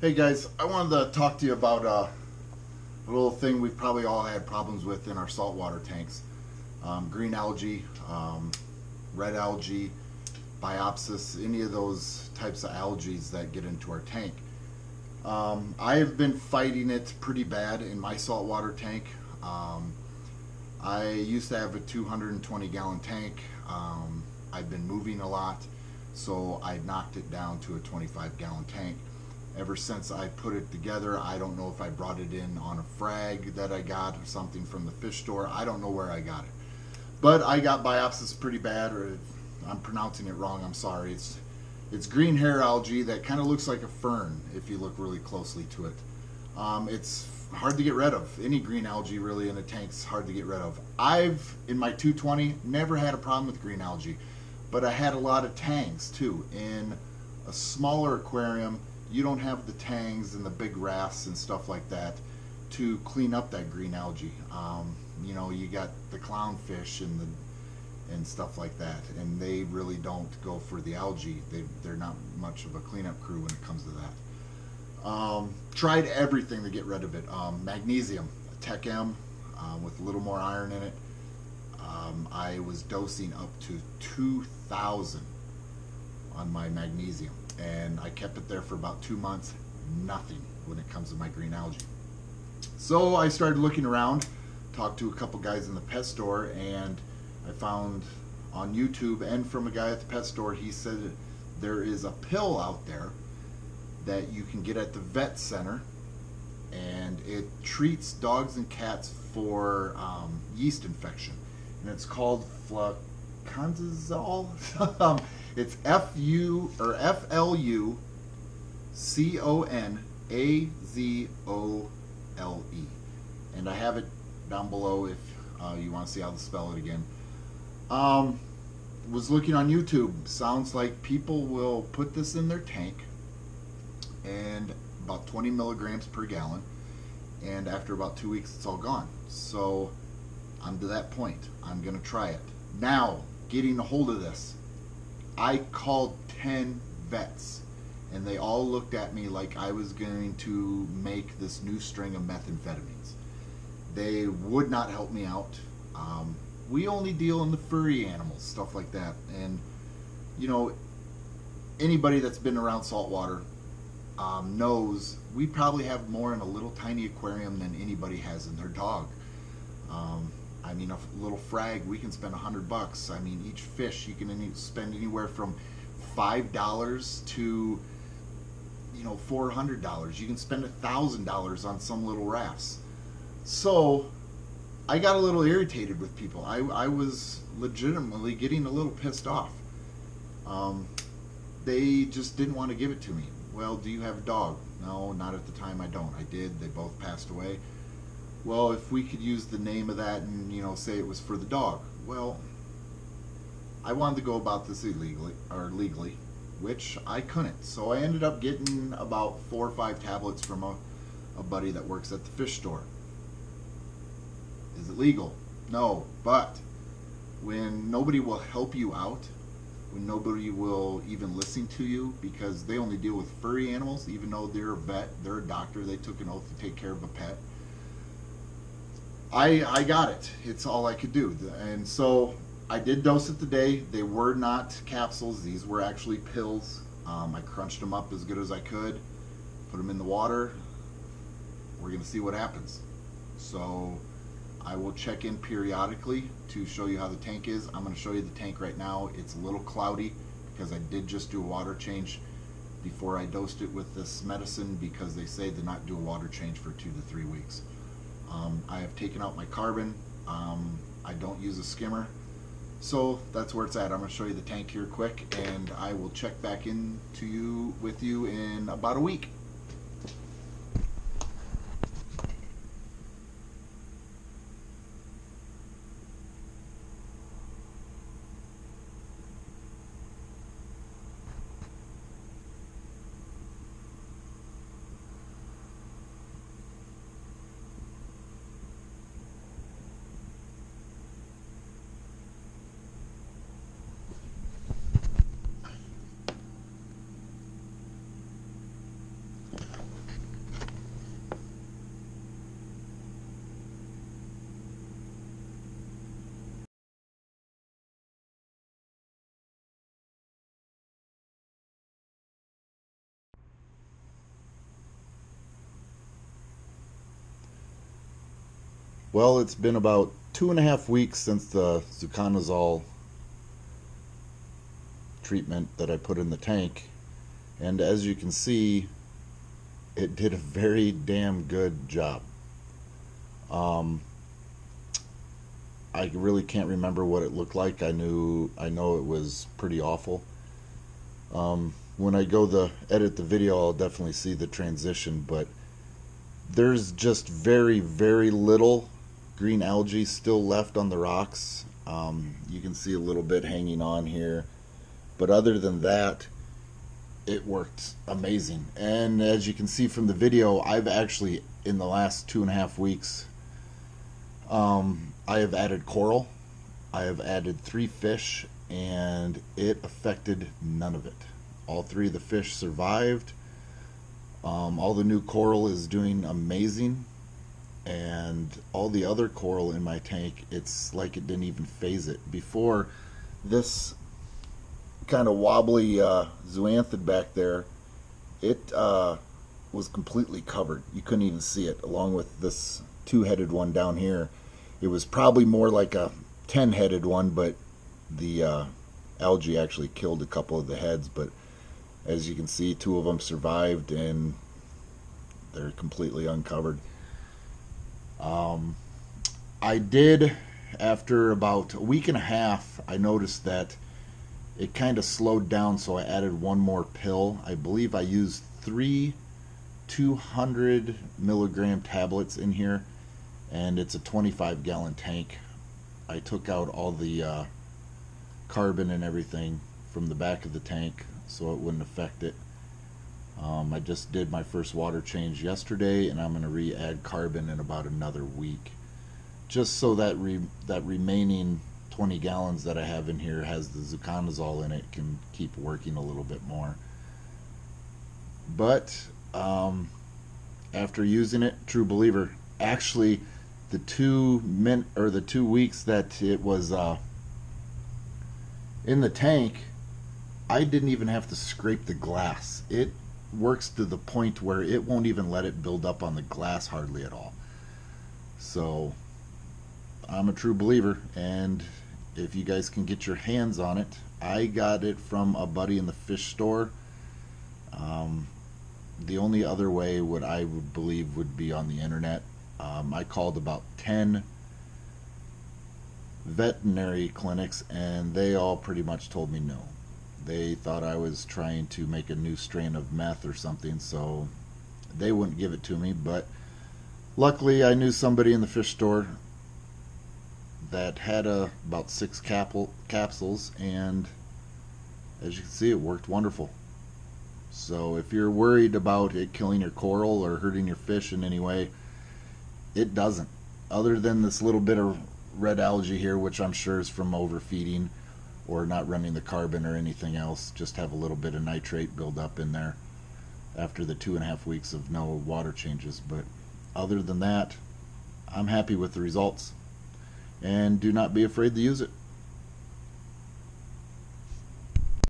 Hey guys, I wanted to talk to you about a little thing we've probably all had problems with in our saltwater tanks. Green algae, red algae, biopsis, any of those types of algae that get into our tank. I have been fighting it pretty bad in my saltwater tank. I used to have a 220 gallon tank. I've been moving a lot, so I knocked it down to a 25 gallon tank. Ever since I put it together, I don't know if I brought it in on a frag that I got or something from the fish store. I don't know where I got it. But I got biopsis pretty bad, or if I'm pronouncing it wrong, I'm sorry. It's green hair algae that kind of looks like a fern if you look really closely to it. It's hard to get rid of. Any green algae really in a tank's hard to get rid of. I've, in my 220, never had a problem with green algae, but I had a lot of tangs too. In a smaller aquarium, you don't have the tangs and the big rafts and stuff like that to clean up that green algae. You got the clownfish and stuff like that, and they really don't go for the algae. They're not much of a cleanup crew when it comes to that. Tried everything to get rid of it. Magnesium, Tech M, with a little more iron in it. I was dosing up to 2,000 on my magnesium, and I kept it there for about 2 months. Nothing when it comes to my green algae. So I started looking around, talked to a couple guys in the pet store, and I found on YouTube and from a guy at the pet store, he said there is a pill out there that you can get at the vet center, and it treats dogs and cats for yeast infection, and it's called fluconazole. It's fluconazole, and I have it down below if you want to see how to spell it again. Was looking on YouTube. Sounds like people will put this in their tank, and about 20 milligrams per gallon, and after about 2 weeks it's all gone. So I'm to that point. I'm gonna try it. Now, getting a hold of this, I called 10 vets, and they all looked at me like I was going to make this new string of methamphetamines. They would not help me out. We only deal in the furry animals, stuff like that. And anybody that's been around saltwater knows we probably have more in a little tiny aquarium than anybody has in their dog. I mean, a little frag, we can spend $100. I mean, each fish you can spend anywhere from $5 to $400. You can spend $1,000 on some little rafts. So I got a little irritated with people. I was legitimately getting a little pissed off. They just didn't want to give it to me. Well, do you have a dog? No, not at the time. I don't. I did. They both passed away. Well, if we could use the name of that and say it was for the dog. Well, I wanted to go about this legally, which I couldn't. So I ended up getting about 4 or 5 tablets from a buddy that works at the fish store. Is it legal? No, but when nobody will help you out, when nobody will even listen to you because they only deal with furry animals, even though they're a vet, they're a doctor, they took an oath to take care of a pet. I got it. It's all I could do. And so I did dose it today. They were not capsules. These were actually pills. I crunched them up as good as I could, put them in the water. We're going to see what happens. So I will check in periodically to show you how the tank is. I'm going to show you the tank right now. It's a little cloudy because I did just do a water change before I dosed it with this medicine, because they say to not do a water change for 2 to 3 weeks. I have taken out my carbon. I don't use a skimmer. So that's where it's at. I'm going to show you the tank here quick, and I will check back in with you in about a week. Well, it's been about 2.5 weeks since the fluconazole treatment that I put in the tank, and as you can see, it did a very damn good job. I really can't remember what it looked like. I know it was pretty awful. When I go to edit the video, I'll definitely see the transition, but there's just very, very little green algae still left on the rocks. You can see a little bit hanging on here, but other than that, it worked amazing. And as you can see from the video, I've actually, in the last 2.5 weeks, I have added coral, I have added 3 fish, and it affected none of it. All 3 of the fish survived. All the new coral is doing amazing, and all the other coral in my tank, it's like it didn't even phase it. Before, this kind of wobbly zoanthid back there, it was completely covered. You couldn't even see it, along with this 2-headed one down here. It was probably more like a 10-headed one, but the algae actually killed a couple of the heads. But as you can see, 2 of them survived, and they're completely uncovered. I did, after about a week and a half, I noticed that it kind of slowed down, so I added 1 more pill. I believe I used 3 200 milligram tablets in here, and it's a 25-gallon tank. I took out all the carbon and everything from the back of the tank so it wouldn't affect it. I just did my first water change yesterday, and I'm going to re-add carbon in about another week, just so that that remaining 20 gallons that I have in here has the fluconazole in it, can keep working a little bit more. But after using it, true believer. Actually, the 2 weeks that it was in the tank, I didn't even have to scrape the glass. It works to the point where it won't even let it build up on the glass hardly at all. So I'm a true believer, and if you guys can get your hands on it, I got it from a buddy in the fish store. The only other way I would believe would be on the internet. I called about 10 veterinary clinics, and they all pretty much told me no. They thought I was trying to make a new strain of meth or something, so they wouldn't give it to me. But luckily, I knew somebody in the fish store that had about 6 capsules, and as you can see, it worked wonderful. So if you're worried about it killing your coral or hurting your fish in any way, it doesn't. Other than this little bit of red algae here, which I'm sure is from overfeeding or not running the carbon or anything else, just have a little bit of nitrate build up in there after the 2.5 weeks of no water changes. But other than that, I'm happy with the results, and do not be afraid to use it.